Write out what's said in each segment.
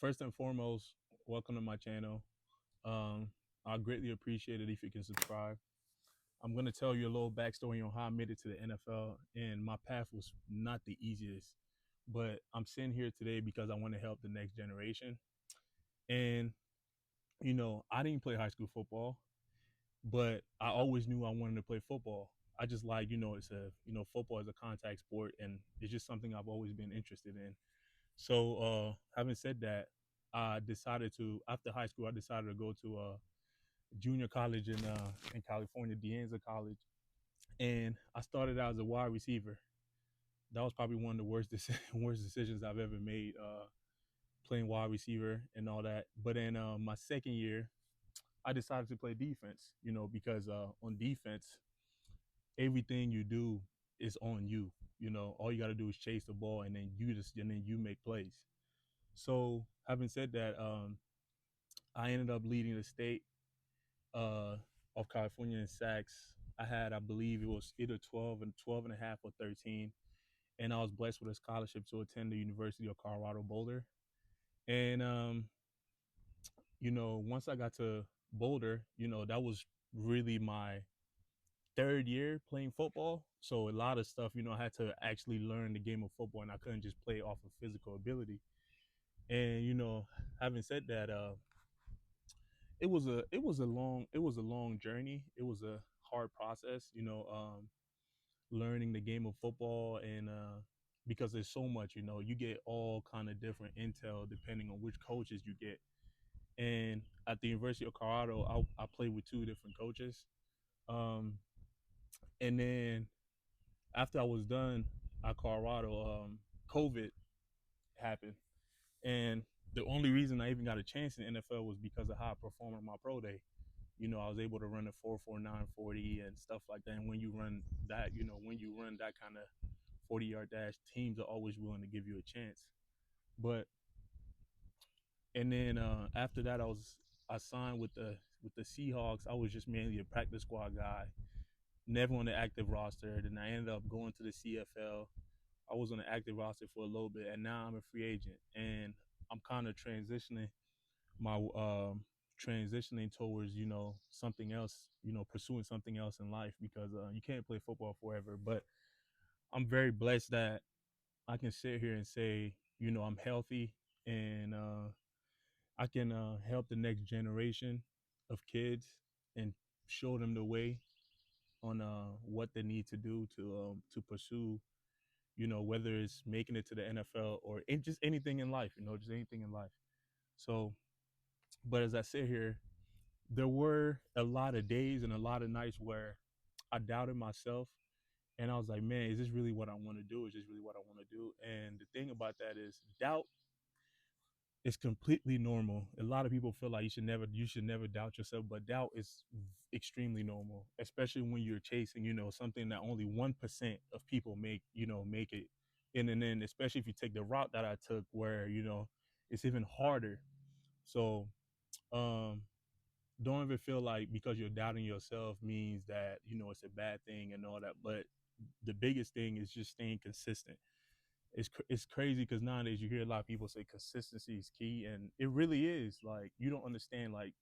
First and foremost, welcome to my channel. Um, I greatly appreciate it if you can subscribe. I'm going to tell you a little backstory on how I made it to the NFL, and my path was not the easiest, but I'm sitting here today because I want to help the next generation. And, I didn't play high school football, but I always knew I wanted to play football. I just like, football is a contact sport, and it's just something I've always been interested in. So, having said that, I decided to after high school. I decided to go to junior college in California, De College, and I started out as a wide receiver. That was probably one of the worst decisions I've ever made, playing wide receiver and all that. But in my second year, I decided to play defense. Because on defense, everything you do is on you. All you got to do is chase the ball, and then you make plays. So having said that, I ended up leading the state uh, of California in sacks. I had, I believe it was either 12 and a half or 13. And I was blessed with a scholarship to attend the University of Colorado Boulder. And, once I got to Boulder, that was really my third year playing football. So a lot of stuff, I had to actually learn the game of football, and I couldn't just play off of physical ability. And, having said that, it was a long journey. It was a hard process, learning the game of football, and because there's so much, you get all kind of different intel depending on which coaches you get. And at the University of Colorado, I played with two different coaches. Um, and then after I was done at Colorado, COVID happened, and the only reason I even got a chance in the NFL was because of how I performed on my pro day. I was able to run a 4.49 40 and stuff like that. And when you run that, when you run that kind of 40-yard dash, teams are always willing to give you a chance. But and then after that, I signed with the Seahawks. I was just mainly a practice squad guy, never on the active roster. Then I ended up going to the CFL. I was on the active roster for a little bit, and now I'm a free agent, and I'm kind of my transitioning towards something else, pursuing something else in life, because you can't play football forever. But I'm very blessed that I can sit here and say, I'm healthy, and I can help the next generation of kids and show them the way on what they need to do to pursue, whether it's making it to the NFL or just anything in life, just anything in life. So, but as I sit here, there were a lot of days and a lot of nights where I doubted myself, and I was like, man, is this really what I want to do? Is this really what I want to do? And the thing about that is doubt is completely normal. A lot of people feel like you should never doubt yourself, but doubt is extremely normal, especially when you're chasing, something that only 1% of people make it. And then especially if you take the route that I took, where, it's even harder. So, um, don't ever feel like because you're doubting yourself means that, it's a bad thing and all that. But the biggest thing is just staying consistent. It's crazy because nowadays you hear a lot of people say consistency is key, and it really is. Like, you don't understand, like,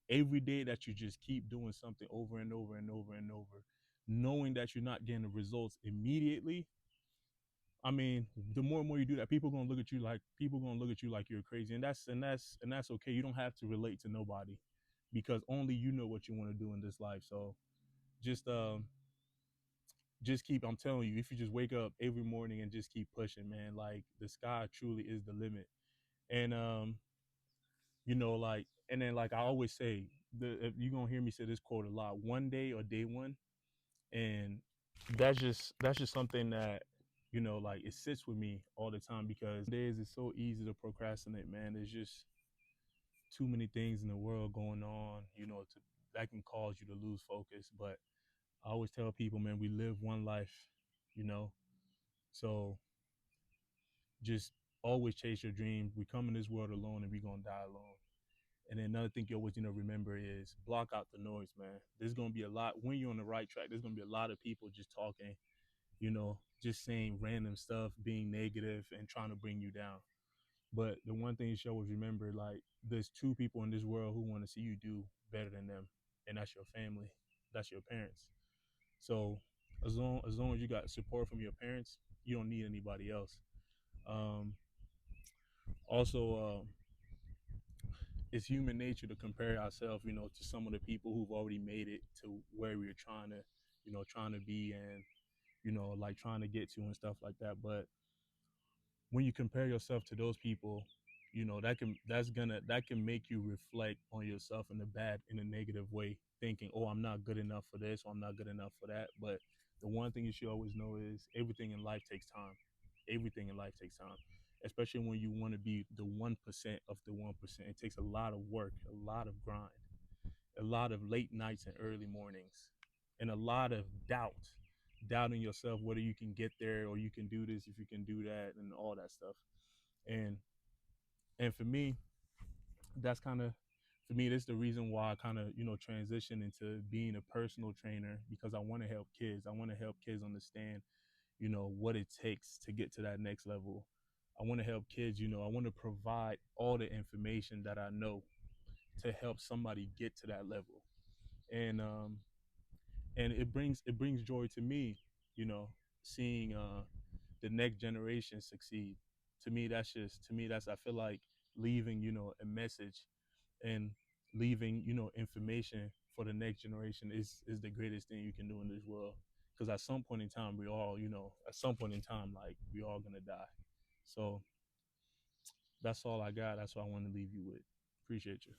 every day that you just keep doing something over and over and over and over, knowing that you're not getting the results immediately. I mean, the more and more you do that, people gonna look at you like you're crazy, and that's okay. You don't have to relate to nobody, because only you know what you want to do in this life. So just just keep, I'm telling you, if you just wake up every morning and just keep pushing, man, like, the sky truly is the limit. And like, and then, like I always say, if you're gonna hear me say this quote a lot, one day or day one. And that's just something that, like, it sits with me all the time, because days it's so easy to procrastinate, man. There's just too many things in the world going on, that can cause you to lose focus. But I always tell people, man, we live one life, you know so just always chase your dreams. We come in this world alone, and we gonna die alone. And then another thing you always, remember is block out the noise, man. There's gonna be a lot when you're on the right track. There's gonna be a lot of people just talking, just saying random stuff, being negative and trying to bring you down. But the one thing you should always remember, like, there's two people in this world who want to see you do better than them, and that's your family, that's your parents. So as long as you got support from your parents, you don't need anybody else. Um, also, it's human nature to compare ourselves, to some of the people who've already made it to where we're trying to be, and like trying to get to and stuff like that. But when you compare yourself to those people, that can make you reflect on yourself in a negative way, thinking, oh, I'm not good enough for this, or I'm not good enough for that. But the one thing you should always know is everything in life takes time. Everything in life takes time, especially when you want to be the 1% of the 1%. It takes a lot of work, a lot of grind, a lot of late nights and early mornings, and a lot of doubting yourself, whether you can get there, or you can do this, if you can do that, and all that stuff. And for me, that's kind of for me, that's the reason why I kind of transition into being a personal trainer, because I want to help kids. I want to help kids understand what it takes to get to that next level. I want to help kids. I want to provide all the information that I know to help somebody get to that level. And it brings joy to me, you know seeing the next generation succeed. To me, that's I feel like leaving a message, and leaving information for the next generation is the greatest thing you can do in this world, because at some point in time, like, we all gonna die. So that's all I got. That's what I want to leave you with. Appreciate you.